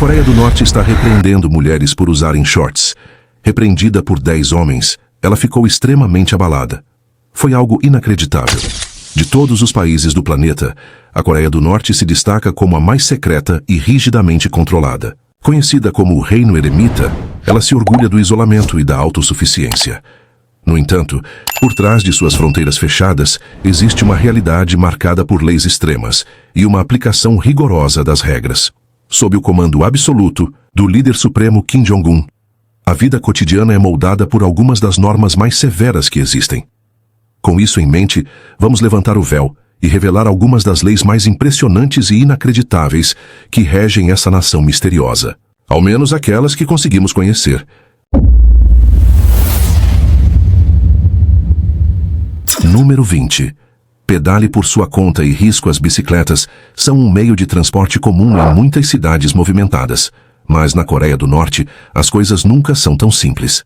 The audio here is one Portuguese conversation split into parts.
Coreia do Norte está repreendendo mulheres por usarem shorts. Repreendida por 10 homens, ela ficou extremamente abalada. Foi algo inacreditável. De todos os países do planeta, a Coreia do Norte se destaca como a mais secreta e rigidamente controlada. Conhecida como o Reino Eremita, ela se orgulha do isolamento e da autossuficiência. No entanto, por trás de suas fronteiras fechadas, existe uma realidade marcada por leis extremas e uma aplicação rigorosa das regras. Sob o comando absoluto do líder supremo Kim Jong-un, a vida cotidiana é moldada por algumas das normas mais severas que existem. Com isso em mente, vamos levantar o véu e revelar algumas das leis mais impressionantes e inacreditáveis que regem essa nação misteriosa. Ao menos aquelas que conseguimos conhecer. Número 20. Pedale por sua conta e risco. As bicicletas são um meio de transporte comum em muitas cidades movimentadas. Mas na Coreia do Norte, as coisas nunca são tão simples.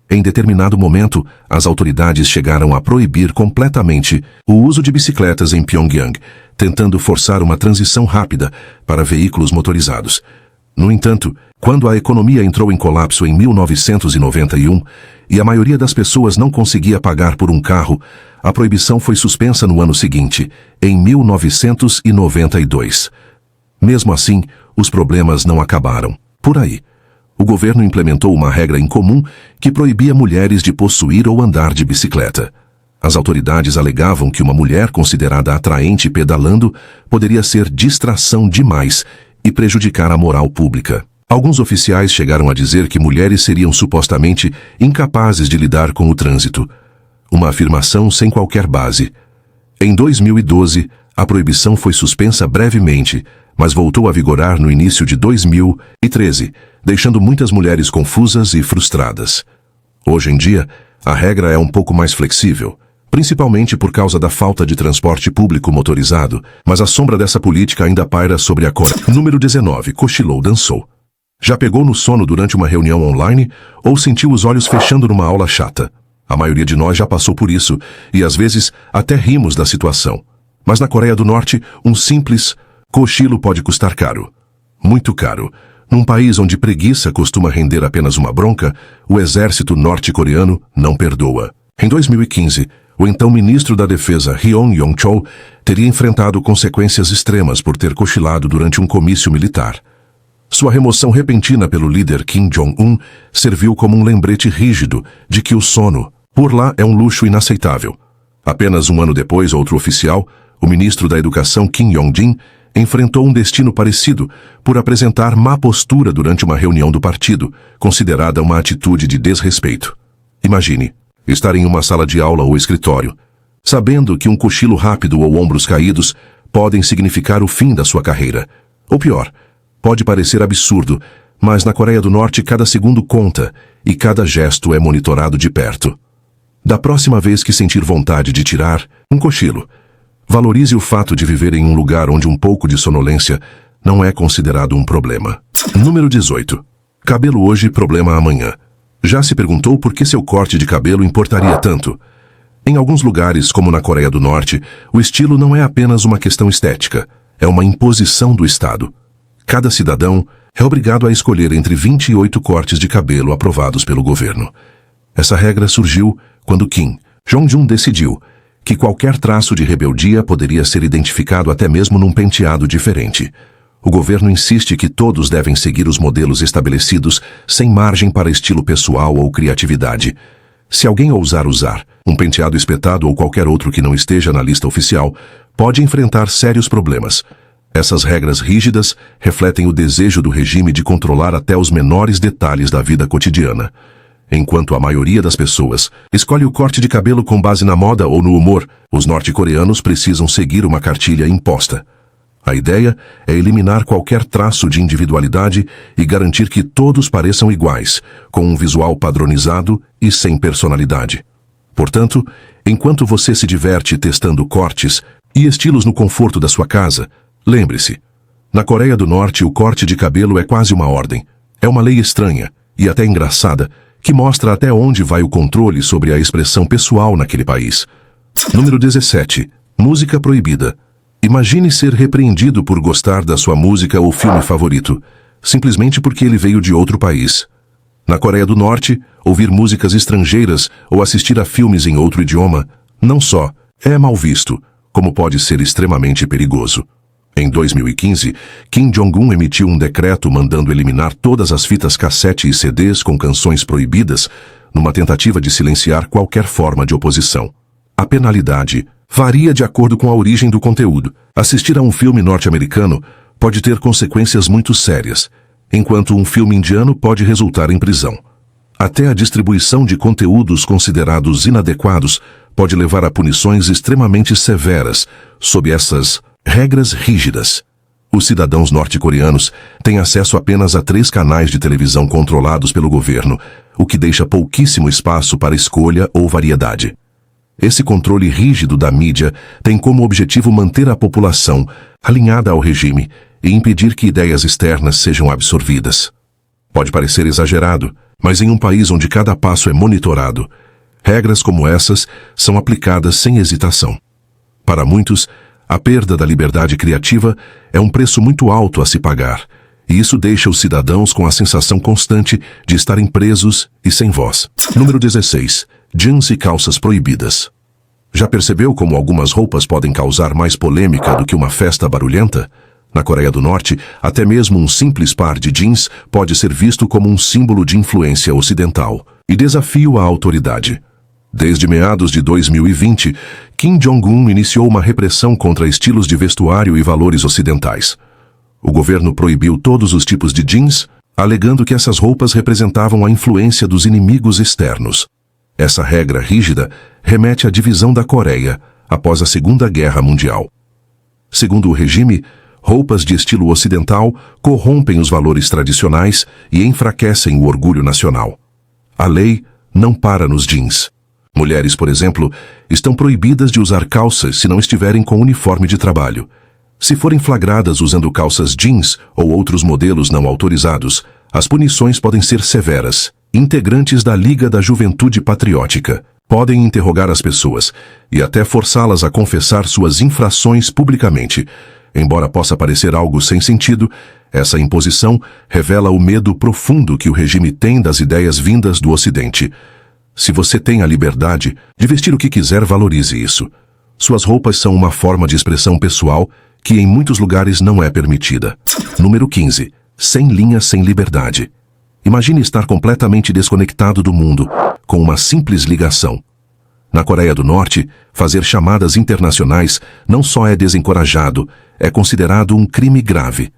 Em determinado momento, as autoridades chegaram a proibir completamente o uso de bicicletas em Pyongyang, tentando forçar uma transição rápida para veículos motorizados. No entanto, quando a economia entrou em colapso em 1991 e a maioria das pessoas não conseguia pagar por um carro, a proibição foi suspensa no ano seguinte, em 1992. Mesmo assim, os problemas não acabaram por aí. O governo implementou uma regra incomum que proibia mulheres de possuir ou andar de bicicleta. As autoridades alegavam que uma mulher considerada atraente pedalando poderia ser distração demais e prejudicar a moral pública. Alguns oficiais chegaram a dizer que mulheres seriam supostamente incapazes de lidar com o trânsito. Uma afirmação sem qualquer base. Em 2012, a proibição foi suspensa brevemente, mas voltou a vigorar no início de 2013, deixando muitas mulheres confusas e frustradas. Hoje em dia, a regra é um pouco mais flexível, principalmente por causa da falta de transporte público motorizado, mas a sombra dessa política ainda paira sobre a Coreia. Número 19. Cochilou, dançou. Já pegou no sono durante uma reunião online ou sentiu os olhos fechando numa aula chata? A maioria de nós já passou por isso e às vezes até rimos da situação. Mas na Coreia do Norte, um simples cochilo pode custar caro. Muito caro. Num país onde preguiça costuma render apenas uma bronca, o exército norte-coreano não perdoa. Em 2015, o então ministro da Defesa Ryong Yong-chol teria enfrentado consequências extremas por ter cochilado durante um comício militar. Sua remoção repentina pelo líder Kim Jong-un serviu como um lembrete rígido de que o sono, por lá, é um luxo inaceitável. Apenas um ano depois, outro oficial, o ministro da Educação Kim Yong-jin, enfrentou um destino parecido por apresentar má postura durante uma reunião do partido, considerada uma atitude de desrespeito. Imagine estar em uma sala de aula ou escritório, sabendo que um cochilo rápido ou ombros caídos podem significar o fim da sua carreira. Ou pior, pode parecer absurdo, mas na Coreia do Norte cada segundo conta e cada gesto é monitorado de perto. Da próxima vez que sentir vontade de tirar um cochilo, valorize o fato de viver em um lugar onde um pouco de sonolência não é considerado um problema. Número 18. Cabelo hoje, problema amanhã. Já se perguntou por que seu corte de cabelo importaria tanto? Em alguns lugares, como na Coreia do Norte, o estilo não é apenas uma questão estética, é uma imposição do Estado. Cada cidadão é obrigado a escolher entre 28 cortes de cabelo aprovados pelo governo. Essa regra surgiu quando Kim Jong-un decidiu que qualquer traço de rebeldia poderia ser identificado até mesmo num penteado diferente. O governo insiste que todos devem seguir os modelos estabelecidos sem margem para estilo pessoal ou criatividade. Se alguém ousar usar um penteado espetado ou qualquer outro que não esteja na lista oficial, pode enfrentar sérios problemas. Essas regras rígidas refletem o desejo do regime de controlar até os menores detalhes da vida cotidiana. Enquanto a maioria das pessoas escolhe o corte de cabelo com base na moda ou no humor, os norte-coreanos precisam seguir uma cartilha imposta. A ideia é eliminar qualquer traço de individualidade e garantir que todos pareçam iguais, com um visual padronizado e sem personalidade. Portanto, enquanto você se diverte testando cortes e estilos no conforto da sua casa, lembre-se, na Coreia do Norte o corte de cabelo é quase uma ordem. É uma lei estranha e até engraçada, que mostra até onde vai o controle sobre a expressão pessoal naquele país. Número 17. Música proibida. Imagine ser repreendido por gostar da sua música ou filme favorito. simplesmente porque ele veio de outro país. Na Coreia do Norte, ouvir músicas estrangeiras ou assistir a filmes em outro idioma não só é mal visto, como pode ser extremamente perigoso. Em 2015, Kim Jong-un emitiu um decreto mandando eliminar todas as fitas cassete e CDs com canções proibidas, numa tentativa de silenciar qualquer forma de oposição. A penalidade varia de acordo com a origem do conteúdo. Assistir a um filme norte-americano pode ter consequências muito sérias, enquanto um filme indiano pode resultar em prisão. Até a distribuição de conteúdos considerados inadequados pode levar a punições extremamente severas sob essas regras rígidas. Os cidadãos norte-coreanos têm acesso apenas a 3 canais de televisão controlados pelo governo, o que deixa pouquíssimo espaço para escolha ou variedade. Esse controle rígido da mídia tem como objetivo manter a população alinhada ao regime e impedir que ideias externas sejam absorvidas. Pode parecer exagerado, mas em um país onde cada passo é monitorado, regras como essas são aplicadas sem hesitação. Para muitos, a perda da liberdade criativa é um preço muito alto a se pagar, e isso deixa os cidadãos com a sensação constante de estarem presos e sem voz. Número 16. Jeans e calças proibidas. Já percebeu como algumas roupas podem causar mais polêmica do que uma festa barulhenta? Na Coreia do Norte, até mesmo um simples par de jeans pode ser visto como um símbolo de influência ocidental e desafio à autoridade. Desde meados de 2020, Kim Jong-un iniciou uma repressão contra estilos de vestuário e valores ocidentais. O governo proibiu todos os tipos de jeans, alegando que essas roupas representavam a influência dos inimigos externos. Essa regra rígida remete à divisão da Coreia após a Segunda Guerra Mundial. Segundo o regime, roupas de estilo ocidental corrompem os valores tradicionais e enfraquecem o orgulho nacional. A lei não para nos jeans. Mulheres, por exemplo, estão proibidas de usar calças se não estiverem com uniforme de trabalho. Se forem flagradas usando calças jeans ou outros modelos não autorizados, as punições podem ser severas. Integrantes da Liga da Juventude Patriótica podem interrogar as pessoas e até forçá-las a confessar suas infrações publicamente. Embora possa parecer algo sem sentido, essa imposição revela o medo profundo que o regime tem das ideias vindas do Ocidente. Se você tem a liberdade de vestir o que quiser, valorize isso. Suas roupas são uma forma de expressão pessoal que em muitos lugares não é permitida. Número 15. Sem linha, sem liberdade. Imagine estar completamente desconectado do mundo, com uma simples ligação. Na Coreia do Norte, fazer chamadas internacionais não só é desencorajado, é considerado um crime grave.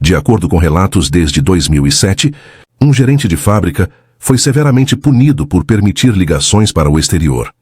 De acordo com relatos desde 2007, um gerente de fábrica foi severamente punido por permitir ligações para o exterior.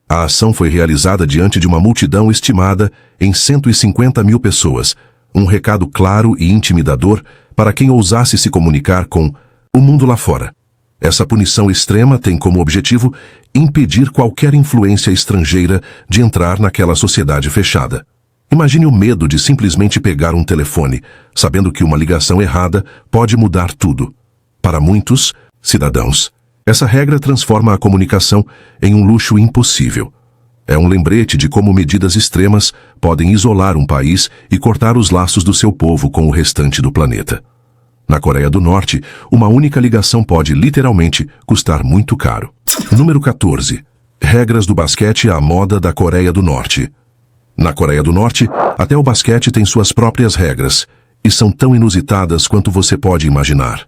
A ação foi realizada diante de uma multidão estimada em 150 mil pessoas, um recado claro e intimidador para quem ousasse se comunicar com o mundo lá fora. Essa punição extrema tem como objetivo impedir qualquer influência estrangeira de entrar naquela sociedade fechada. Imagine o medo de simplesmente pegar um telefone, sabendo que uma ligação errada pode mudar tudo. Para muitos cidadãos, essa regra transforma a comunicação em um luxo impossível. É um lembrete de como medidas extremas podem isolar um país e cortar os laços do seu povo com o restante do planeta. Na Coreia do Norte, uma única ligação pode, literalmente, custar muito caro. Número 14. Regras do basquete à moda da Coreia do Norte. Na Coreia do Norte, até o basquete tem suas próprias regras, e são tão inusitadas quanto você pode imaginar.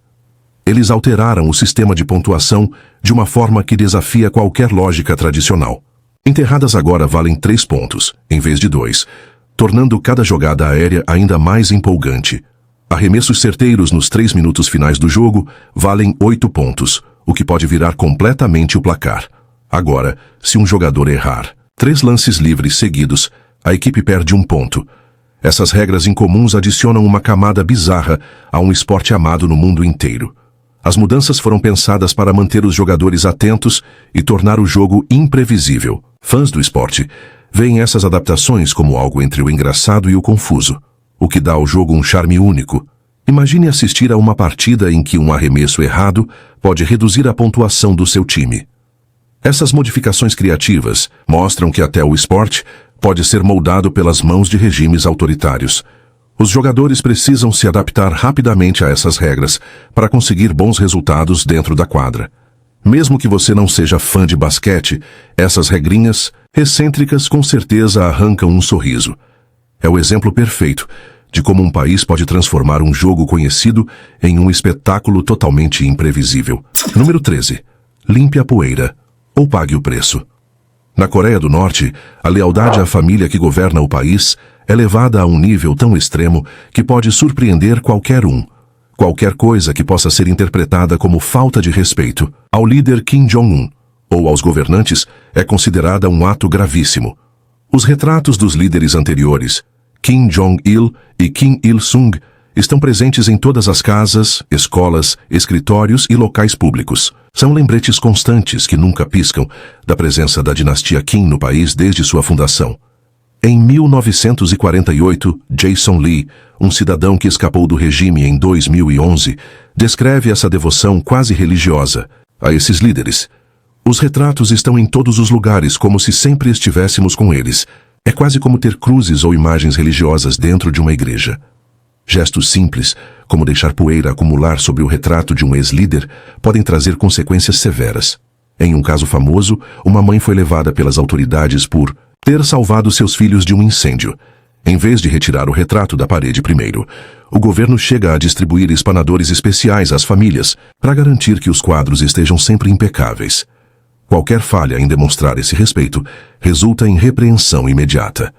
Eles alteraram o sistema de pontuação de uma forma que desafia qualquer lógica tradicional. Enterradas agora valem 3 pontos, em vez de 2, tornando cada jogada aérea ainda mais empolgante. Arremessos certeiros nos 3 minutos finais do jogo valem 8 pontos, o que pode virar completamente o placar. Agora, se um jogador errar 3 lances livres seguidos, a equipe perde 1 ponto. Essas regras incomuns adicionam uma camada bizarra a um esporte amado no mundo inteiro. As mudanças foram pensadas para manter os jogadores atentos e tornar o jogo imprevisível. Fãs do esporte veem essas adaptações como algo entre o engraçado e o confuso, o que dá ao jogo um charme único. Imagine assistir a uma partida em que um arremesso errado pode reduzir a pontuação do seu time. Essas modificações criativas mostram que até o esporte pode ser moldado pelas mãos de regimes autoritários. Os jogadores precisam se adaptar rapidamente a essas regras para conseguir bons resultados dentro da quadra. Mesmo que você não seja fã de basquete, essas regrinhas excêntricas com certeza arrancam um sorriso. É o exemplo perfeito de como um país pode transformar um jogo conhecido em um espetáculo totalmente imprevisível. Número 13. Limpe a poeira ou pague o preço. Na Coreia do Norte, a lealdade à família que governa o país é levada a um nível tão extremo que pode surpreender qualquer um. Qualquer coisa que possa ser interpretada como falta de respeito ao líder Kim Jong-un ou aos governantes é considerada um ato gravíssimo. Os retratos dos líderes anteriores, Kim Jong-il e Kim Il-sung, estão presentes em todas as casas, escolas, escritórios e locais públicos. São lembretes constantes que nunca piscam da presença da dinastia Kim no país desde sua fundação. Em 1948, Jason Lee, um cidadão que escapou do regime em 2011, descreve essa devoção quase religiosa a esses líderes. Os retratos estão em todos os lugares como se sempre estivéssemos com eles. É quase como ter cruzes ou imagens religiosas dentro de uma igreja. Gestos simples, como deixar poeira acumular sobre o retrato de um ex-líder, podem trazer consequências severas. Em um caso famoso, uma mãe foi levada pelas autoridades por ter salvado seus filhos de um incêndio. Em vez de retirar o retrato da parede primeiro, o governo chega a distribuir espanadores especiais às famílias para garantir que os quadros estejam sempre impecáveis. Qualquer falha em demonstrar esse respeito resulta em repreensão imediata.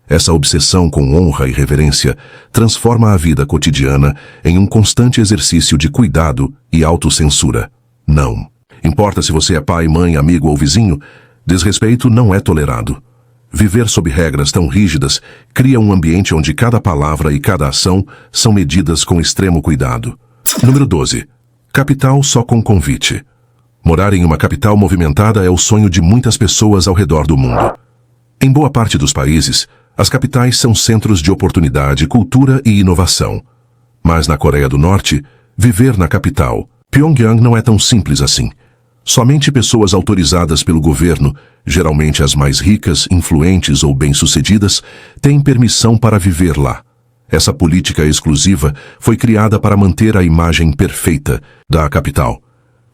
Essa obsessão com honra e reverência transforma a vida cotidiana em um constante exercício de cuidado e autocensura. Não. Importa se você é pai, mãe, amigo ou vizinho, desrespeito não é tolerado. Viver sob regras tão rígidas cria um ambiente onde cada palavra e cada ação são medidas com extremo cuidado. Número 12. Capital só com convite. Morar em uma capital movimentada é o sonho de muitas pessoas ao redor do mundo. Em boa parte dos países, as capitais são centros de oportunidade, cultura e inovação. Mas na Coreia do Norte, viver na capital, Pyongyang, não é tão simples assim. Somente pessoas autorizadas pelo governo, geralmente as mais ricas, influentes ou bem-sucedidas, têm permissão para viver lá. Essa política exclusiva foi criada para manter a imagem perfeita da capital.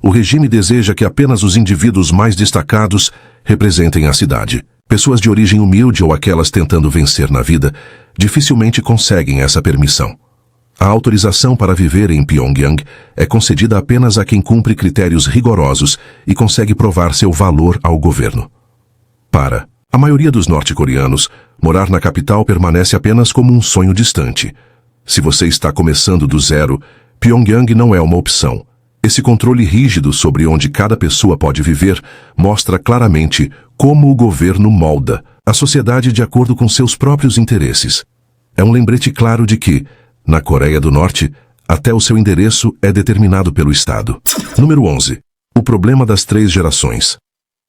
O regime deseja que apenas os indivíduos mais destacados representem a cidade. Pessoas de origem humilde ou aquelas tentando vencer na vida dificilmente conseguem essa permissão. A autorização para viver em Pyongyang é concedida apenas a quem cumpre critérios rigorosos e consegue provar seu valor ao governo. Para a maioria dos norte-coreanos, morar na capital permanece apenas como um sonho distante. Se você está começando do zero, Pyongyang não é uma opção. Esse controle rígido sobre onde cada pessoa pode viver mostra claramente como o governo molda a sociedade de acordo com seus próprios interesses. É um lembrete claro de que, na Coreia do Norte, até o seu endereço é determinado pelo Estado. Número 11. O problema das 3 gerações.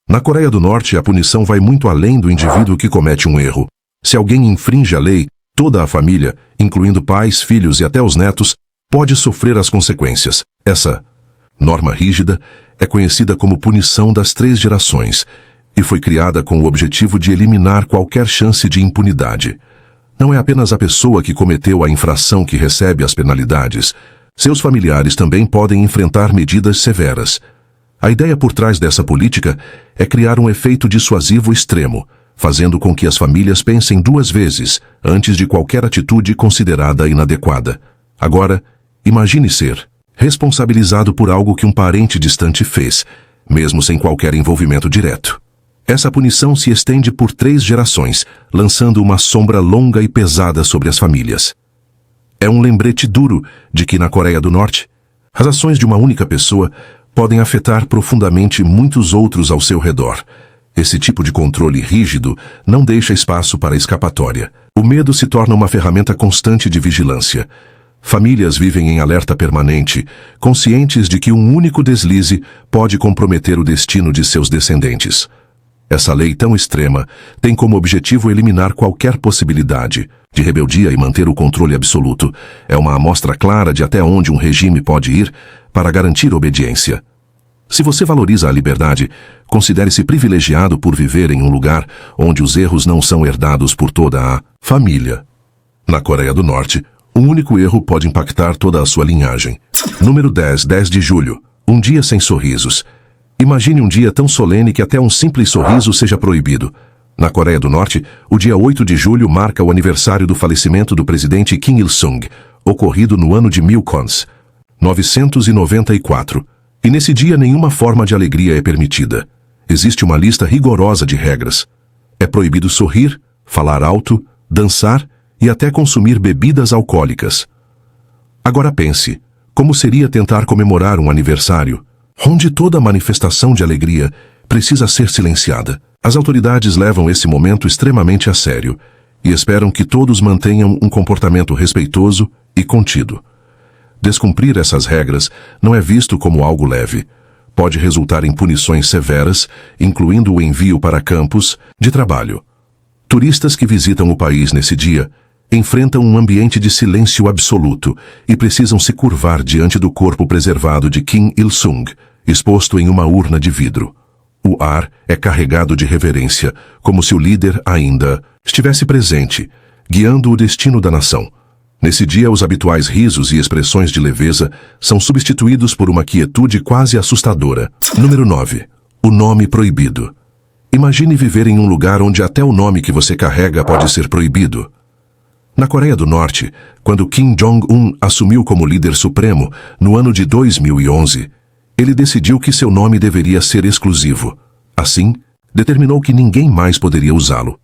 Na Coreia do Norte, a punição vai muito além do indivíduo que comete um erro. Se alguém infringe a lei, toda a família, incluindo pais, filhos e até os netos, pode sofrer as consequências. Essa norma rígida é conhecida como punição das 3 gerações e foi criada com o objetivo de eliminar qualquer chance de impunidade. Não é apenas a pessoa que cometeu a infração que recebe as penalidades. Seus familiares também podem enfrentar medidas severas. A ideia por trás dessa política é criar um efeito dissuasivo extremo, fazendo com que as famílias pensem 2 vezes antes de qualquer atitude considerada inadequada. Agora, imagine ser responsabilizado por algo que um parente distante fez, mesmo sem qualquer envolvimento direto. Essa punição se estende por 3 gerações, lançando uma sombra longa e pesada sobre as famílias. É um lembrete duro de que na Coreia do Norte, as ações de uma única pessoa podem afetar profundamente muitos outros ao seu redor. Esse tipo de controle rígido não deixa espaço para escapatória. O medo se torna uma ferramenta constante de vigilância. Famílias vivem em alerta permanente, conscientes de que um único deslize pode comprometer o destino de seus descendentes. Essa lei tão extrema tem como objetivo eliminar qualquer possibilidade de rebeldia e manter o controle absoluto. É uma amostra clara de até onde um regime pode ir para garantir obediência. Se você valoriza a liberdade, considere-se privilegiado por viver em um lugar onde os erros não são herdados por toda a família. Na Coreia do Norte, um único erro pode impactar toda a sua linhagem. Número 10, 10 de julho. Um dia sem sorrisos. Imagine um dia tão solene que até um simples sorriso seja proibido. Na Coreia do Norte, o dia 8 de julho marca o aniversário do falecimento do presidente Kim Il-sung, ocorrido no ano de 1994. E nesse dia nenhuma forma de alegria é permitida. Existe uma lista rigorosa de regras. É proibido sorrir, falar alto, dançar e até consumir bebidas alcoólicas. Agora pense, como seria tentar comemorar um aniversário, onde toda manifestação de alegria precisa ser silenciada? As autoridades levam esse momento extremamente a sério e esperam que todos mantenham um comportamento respeitoso e contido. Descumprir essas regras não é visto como algo leve. Pode resultar em punições severas, incluindo o envio para campos de trabalho. Turistas que visitam o país nesse dia enfrentam um ambiente de silêncio absoluto e precisam se curvar diante do corpo preservado de Kim Il-sung, exposto em uma urna de vidro. O ar é carregado de reverência, como se o líder ainda estivesse presente, guiando o destino da nação. Nesse dia, os habituais risos e expressões de leveza são substituídos por uma quietude quase assustadora. Número 9. O nome proibido. Imagine viver em um lugar onde até o nome que você carrega pode ser proibido. Na Coreia do Norte, quando Kim Jong-un assumiu como líder supremo, no ano de 2011, ele decidiu que seu nome deveria ser exclusivo. Assim, determinou que ninguém mais poderia usá-lo.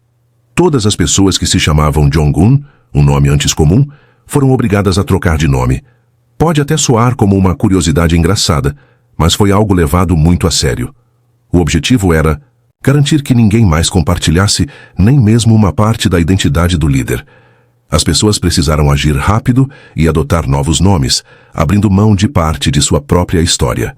Todas as pessoas que se chamavam Jong-un, um nome antes comum, foram obrigadas a trocar de nome. Pode até soar como uma curiosidade engraçada, mas foi algo levado muito a sério. O objetivo era garantir que ninguém mais compartilhasse nem mesmo uma parte da identidade do líder. As pessoas precisaram agir rápido e adotar novos nomes, abrindo mão de parte de sua própria história.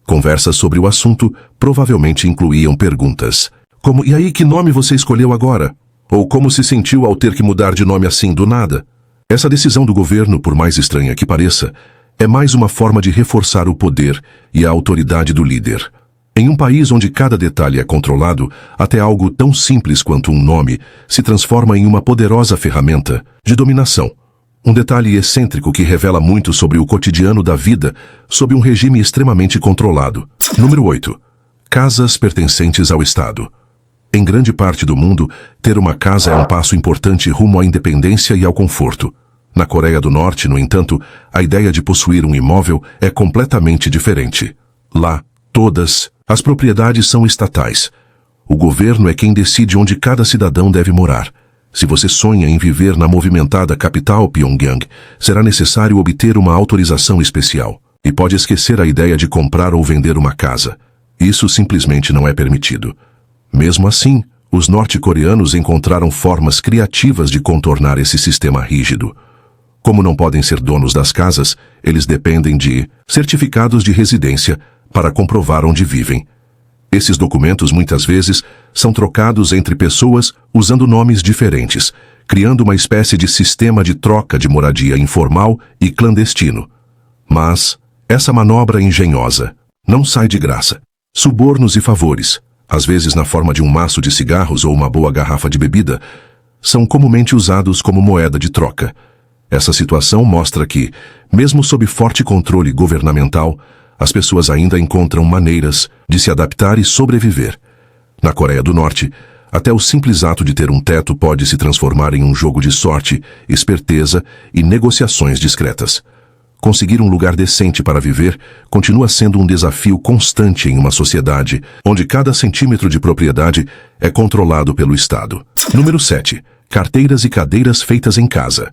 Conversas sobre o assunto provavelmente incluíam perguntas, como "E aí, que nome você escolheu agora?" Ou "Como se sentiu ao ter que mudar de nome assim do nada?" Essa decisão do governo, por mais estranha que pareça, é mais uma forma de reforçar o poder e a autoridade do líder. Em um país onde cada detalhe é controlado, até algo tão simples quanto um nome se transforma em uma poderosa ferramenta de dominação. Um detalhe excêntrico que revela muito sobre o cotidiano da vida sob um regime extremamente controlado. Número 8. Casas pertencentes ao Estado. Em grande parte do mundo, ter uma casa é um passo importante rumo à independência e ao conforto. Na Coreia do Norte, no entanto, a ideia de possuir um imóvel é completamente diferente. Lá, todas as propriedades são estatais. O governo é quem decide onde cada cidadão deve morar. Se você sonha em viver na movimentada capital Pyongyang, será necessário obter uma autorização especial. E pode esquecer a ideia de comprar ou vender uma casa. Isso simplesmente não é permitido. Mesmo assim, os norte-coreanos encontraram formas criativas de contornar esse sistema rígido. Como não podem ser donos das casas, eles dependem de certificados de residência para comprovar onde vivem. Esses documentos muitas vezes são trocados entre pessoas usando nomes diferentes, criando uma espécie de sistema de troca de moradia informal e clandestino. Mas essa manobra engenhosa não sai de graça. Subornos e favores, às vezes na forma de um maço de cigarros ou uma boa garrafa de bebida, são comumente usados como moeda de troca. Essa situação mostra que, mesmo sob forte controle governamental, as pessoas ainda encontram maneiras de se adaptar e sobreviver. Na Coreia do Norte, até o simples ato de ter um teto pode se transformar em um jogo de sorte, esperteza e negociações discretas. Conseguir um lugar decente para viver continua sendo um desafio constante em uma sociedade onde cada centímetro de propriedade é controlado pelo Estado. Número 7. Carteiras e cadeiras feitas em casa.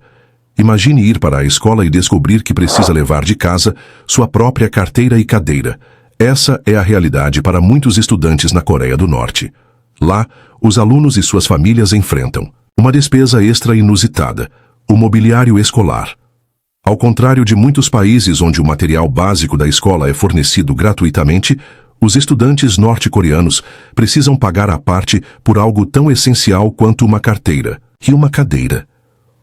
Imagine ir para a escola e descobrir que precisa levar de casa sua própria carteira e cadeira. Essa é a realidade para muitos estudantes na Coreia do Norte. Lá, os alunos e suas famílias enfrentam uma despesa extra inusitada, o mobiliário escolar. Ao contrário de muitos países onde o material básico da escola é fornecido gratuitamente, os estudantes norte-coreanos precisam pagar à parte por algo tão essencial quanto uma carteira e uma cadeira.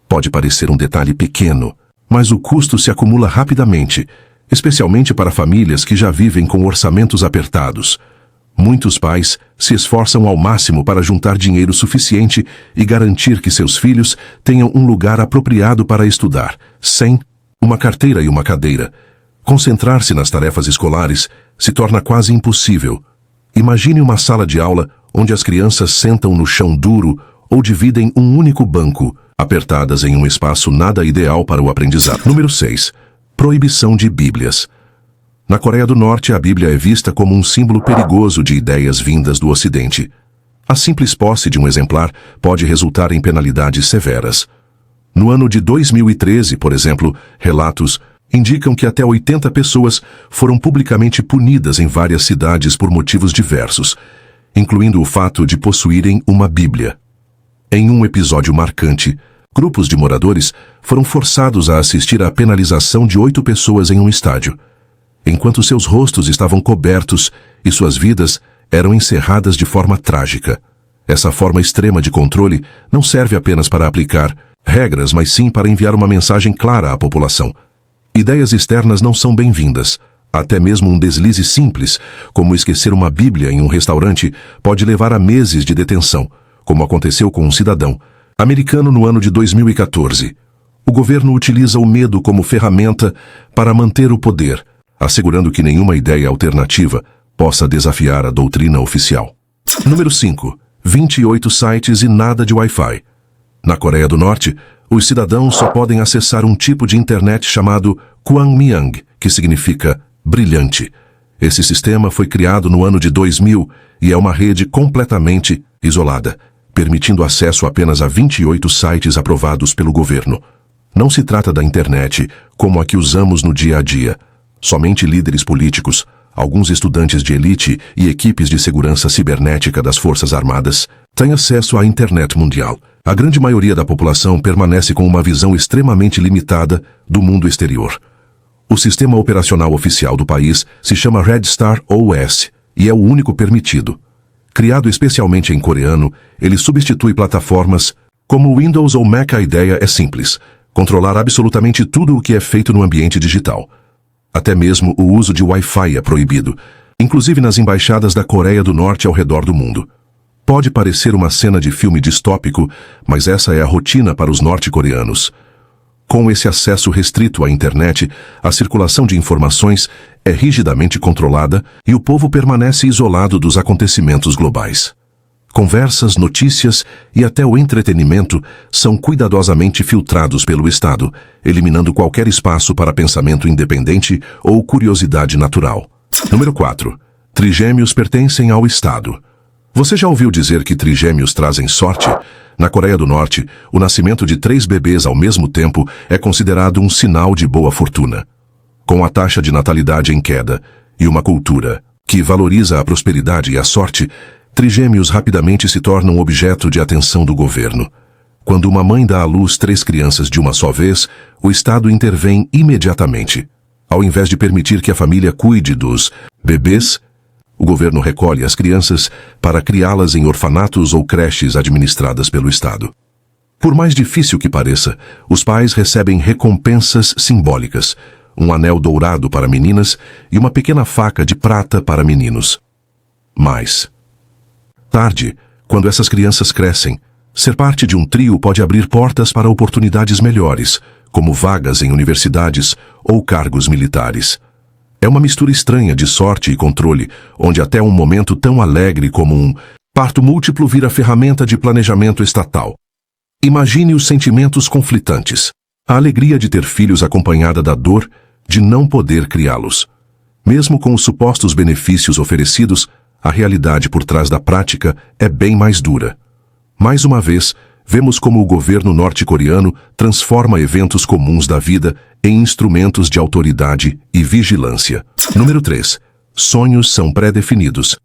Pode parecer um detalhe pequeno, mas o custo se acumula rapidamente, especialmente para famílias que já vivem com orçamentos apertados. Muitos pais se esforçam ao máximo para juntar dinheiro suficiente e garantir que seus filhos tenham um lugar apropriado para estudar, sem uma carteira e uma cadeira. Concentrar-se nas tarefas escolares se torna quase impossível. Imagine uma sala de aula onde as crianças sentam no chão duro ou dividem um único banco, apertadas em um espaço nada ideal para o aprendizado. Número 6. Proibição de Bíblias. Na Coreia do Norte, a Bíblia é vista como um símbolo perigoso de ideias vindas do Ocidente. A simples posse de um exemplar pode resultar em penalidades severas. No ano de 2013, por exemplo, relatos indicam que até 80 pessoas foram publicamente punidas em várias cidades por motivos diversos, incluindo o fato de possuírem uma Bíblia. Em um episódio marcante, grupos de moradores foram forçados a assistir à penalização de 8 pessoas em um estádio, enquanto seus rostos estavam cobertos e suas vidas eram encerradas de forma trágica. Essa forma extrema de controle não serve apenas para aplicar regras, mas sim para enviar uma mensagem clara à população. Ideias externas não são bem-vindas. Até mesmo um deslize simples, como esquecer uma Bíblia em um restaurante, pode levar a meses de detenção, como aconteceu com um cidadão americano no ano de 2014. O governo utiliza o medo como ferramenta para manter o poder, assegurando que nenhuma ideia alternativa possa desafiar a doutrina oficial. Número 5. 28 sites e nada de Wi-Fi. Na Coreia do Norte, os cidadãos só podem acessar um tipo de internet chamado Kwangmyang, que significa brilhante. Esse sistema foi criado no ano de 2000 e é uma rede completamente isolada, permitindo acesso apenas a 28 sites aprovados pelo governo. Não se trata da internet como a que usamos no dia a dia. Somente líderes políticos, alguns estudantes de elite e equipes de segurança cibernética das Forças Armadas têm acesso à internet mundial. A grande maioria da população permanece com uma visão extremamente limitada do mundo exterior. O sistema operacional oficial do país se chama Red Star OS e é o único permitido. Criado especialmente em coreano, ele substitui plataformas como Windows ou Mac. A ideia é simples: controlar absolutamente tudo o que é feito no ambiente digital. Até mesmo o uso de Wi-Fi é proibido, inclusive nas embaixadas da Coreia do Norte ao redor do mundo. Pode parecer uma cena de filme distópico, mas essa é a rotina para os norte-coreanos. Com esse acesso restrito à internet, a circulação de informações é rigidamente controlada e o povo permanece isolado dos acontecimentos globais. Conversas, notícias e até o entretenimento são cuidadosamente filtrados pelo Estado, eliminando qualquer espaço para pensamento independente ou curiosidade natural. Número 4. Trigêmeos pertencem ao Estado. Você já ouviu dizer que trigêmeos trazem sorte? Na Coreia do Norte, o nascimento de 3 bebês ao mesmo tempo é considerado um sinal de boa fortuna. Com a taxa de natalidade em queda e uma cultura que valoriza a prosperidade e a sorte, trigêmeos rapidamente se tornam objeto de atenção do governo. Quando uma mãe dá à luz 3 crianças de uma só vez, o Estado intervém imediatamente. Ao invés de permitir que a família cuide dos bebês, o governo recolhe as crianças para criá-las em orfanatos ou creches administradas pelo Estado. Por mais difícil que pareça, os pais recebem recompensas simbólicas: um anel dourado para meninas e uma pequena faca de prata para meninos. Mas tarde, quando essas crianças crescem, ser parte de um trio pode abrir portas para oportunidades melhores, como vagas em universidades ou cargos militares. É uma mistura estranha de sorte e controle, onde até um momento tão alegre como um parto múltiplo vira ferramenta de planejamento estatal. Imagine os sentimentos conflitantes. A alegria de ter filhos acompanhada da dor de não poder criá-los. Mesmo com os supostos benefícios oferecidos, a realidade por trás da prática é bem mais dura. Mais uma vez, vemos como o governo norte-coreano transforma eventos comuns da vida em instrumentos de autoridade e vigilância. Número 3. Sonhos são pré-definidos.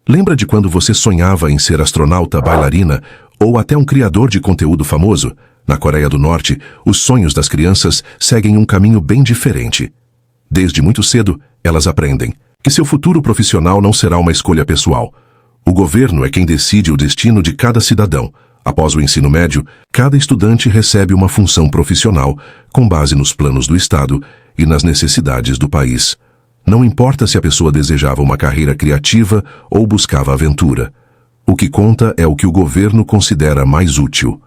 Lembra de quando você sonhava em ser astronauta, bailarina ou até um criador de conteúdo famoso? Na Coreia do Norte, os sonhos das crianças seguem um caminho bem diferente. Desde muito cedo, elas aprendem que seu futuro profissional não será uma escolha pessoal. O governo é quem decide o destino de cada cidadão. Após o ensino médio, cada estudante recebe uma função profissional com base nos planos do Estado e nas necessidades do país. Não importa se a pessoa desejava uma carreira criativa ou buscava aventura. O que conta é o que o governo considera mais útil.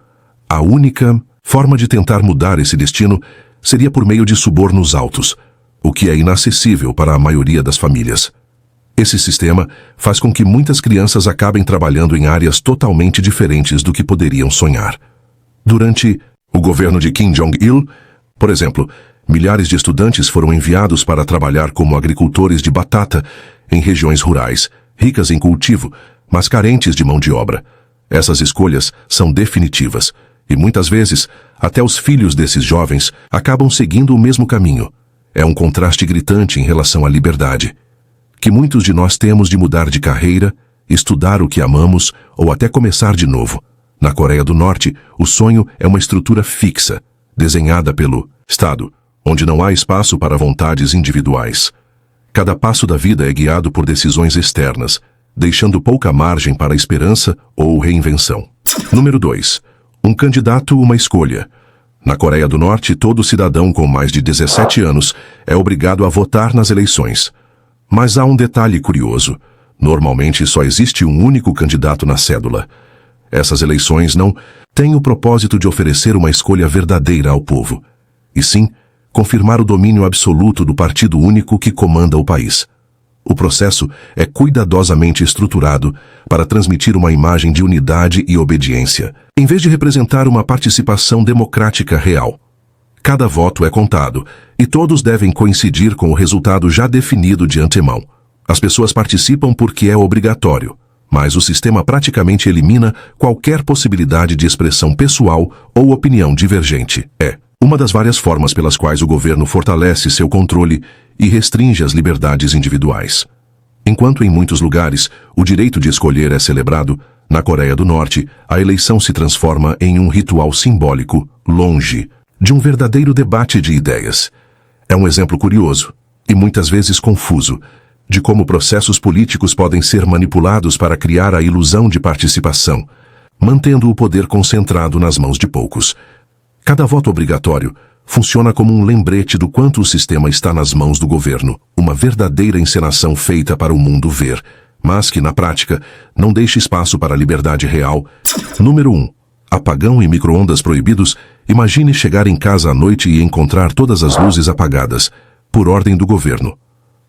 A única forma de tentar mudar esse destino seria por meio de subornos altos, o que é inacessível para a maioria das famílias. Esse sistema faz com que muitas crianças acabem trabalhando em áreas totalmente diferentes do que poderiam sonhar. Durante o governo de Kim Jong-il, por exemplo, milhares de estudantes foram enviados para trabalhar como agricultores de batata em regiões rurais, ricas em cultivo, mas carentes de mão de obra. Essas escolhas são definitivas e muitas vezes até os filhos desses jovens acabam seguindo o mesmo caminho. É um contraste gritante em relação à liberdade que muitos de nós temos de mudar de carreira, estudar o que amamos ou até começar de novo. Na Coreia do Norte, o sonho é uma estrutura fixa, desenhada pelo Estado, onde não há espaço para vontades individuais. Cada passo da vida é guiado por decisões externas, deixando pouca margem para esperança ou reinvenção. Número 2. Um candidato, uma escolha. Na Coreia do Norte, todo cidadão com mais de 17 anos é obrigado a votar nas eleições. Mas há um detalhe curioso. Normalmente só existe um único candidato na cédula. Essas eleições não têm o propósito de oferecer uma escolha verdadeira ao povo, e sim confirmar o domínio absoluto do partido único que comanda o país. O processo é cuidadosamente estruturado para transmitir uma imagem de unidade e obediência, em vez de representar uma participação democrática real. Cada voto é contado, e todos devem coincidir com o resultado já definido de antemão. As pessoas participam porque é obrigatório, mas o sistema praticamente elimina qualquer possibilidade de expressão pessoal ou opinião divergente. É uma das várias formas pelas quais o governo fortalece seu controle e restringe as liberdades individuais. Enquanto em muitos lugares o direito de escolher é celebrado, na Coreia do Norte a eleição se transforma em um ritual simbólico, longe de um verdadeiro debate de ideias. É um exemplo curioso, e muitas vezes confuso, de como processos políticos podem ser manipulados para criar a ilusão de participação, mantendo o poder concentrado nas mãos de poucos. Cada voto obrigatório funciona como um lembrete do quanto o sistema está nas mãos do governo, uma verdadeira encenação feita para o mundo ver, mas que, na prática, não deixa espaço para a liberdade real. Número 1. Apagão e micro-ondas proibidos. Imagine chegar em casa à noite e encontrar todas as luzes apagadas, por ordem do governo.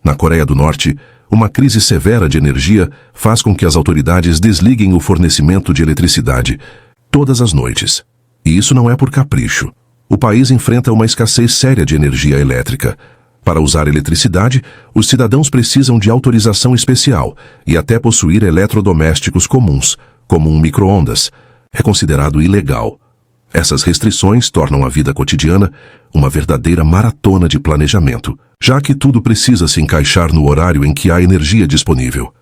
Na Coreia do Norte, uma crise severa de energia faz com que as autoridades desliguem o fornecimento de eletricidade todas as noites. E isso não é por capricho. O país enfrenta uma escassez séria de energia elétrica. Para usar eletricidade, os cidadãos precisam de autorização especial e até possuir eletrodomésticos comuns, como um micro-ondas. É considerado ilegal. Essas restrições tornam a vida cotidiana uma verdadeira maratona de planejamento, já que tudo precisa se encaixar no horário em que há energia disponível.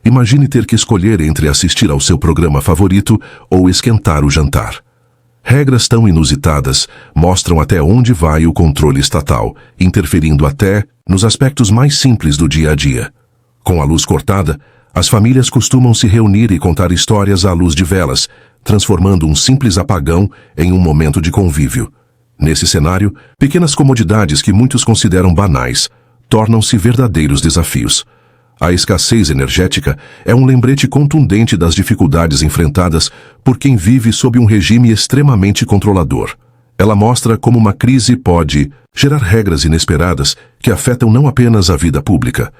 Imagine ter que escolher entre assistir ao seu programa favorito ou esquentar o jantar. Regras tão inusitadas mostram até onde vai o controle estatal, interferindo até nos aspectos mais simples do dia a dia. Com a luz cortada, as famílias costumam se reunir e contar histórias à luz de velas, transformando um simples apagão em um momento de convívio. Nesse cenário, pequenas comodidades que muitos consideram banais tornam-se verdadeiros desafios. A escassez energética é um lembrete contundente das dificuldades enfrentadas por quem vive sob um regime extremamente controlador. Ela mostra como uma crise pode gerar regras inesperadas que afetam não apenas a vida pública,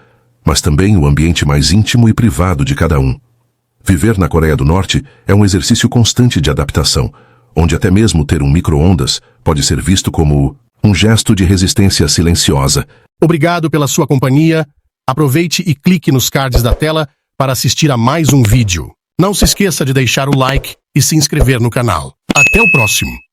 mas também o ambiente mais íntimo e privado de cada um. Viver na Coreia do Norte é um exercício constante de adaptação, onde até mesmo ter um micro-ondas pode ser visto como um gesto de resistência silenciosa. Obrigado pela sua companhia. Aproveite e clique nos cards da tela para assistir a mais um vídeo. Não se esqueça de deixar o like e se inscrever no canal. Até o próximo!